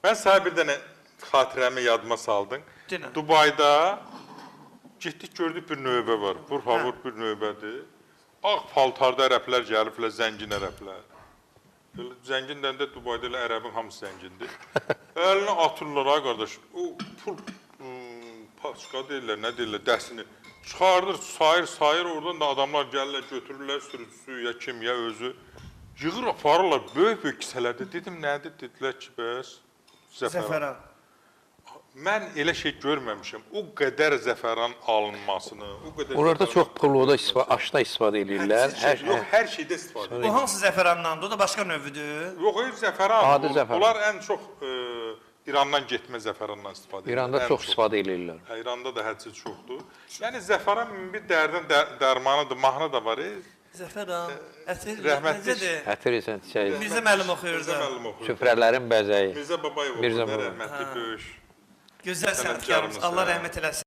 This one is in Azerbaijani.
Mən sənə bir dənə xatirəmi yadıma saldın. Dinə. Dubayda getdik, gördük bir növbə var. Vur bir növbədir. Ağ paltarda ərəblər gəliblər, zəngin ərəblər. Zəngin dəndə Dubayda elə ərəbin hamısı zəngindir. Əlinə atırlar, ha qardaş. O pul, paçka deyirlər, nə deyirlər, dərsini. Çıxardır, sayır, oradan da adamlar gəlirlər, götürürlər, sürücüsü, ya kim, ya özü. Yığır, aparırlar, böyük kisələrdə. Dedim, nədir? Dedilər ki, bəs zəfəran. Mən elə şey görməmişəm. O qədər zəfəran alınmasını, o qədər... Onlarda çox pulluda, aşda istifadə edirlər. Hər şeydə istifadə edirlər. Bu hansı zəfərandandır? O da başqa növüdür. Yox, zəfəran. Adi zəfəran. Onlar ən çox İrandan getmə zəfərandan istifadə edirlər. İranda çox istifadə edirlər. İranda da hədsiz çoxdur. Yəni, zəfəran bir dərdin dərmanıdır, mahnı da var. Zəfəran, ətir, Rəhmətli. Ətir isə çiçəyi. Mirzə müəllim oxuyur da. Süfrələrin bəzəyi. Mirzə Babayev oxuyur, rəhmətli böyük. Gözəl sənətkarımız, Allah rəhmət eləsin.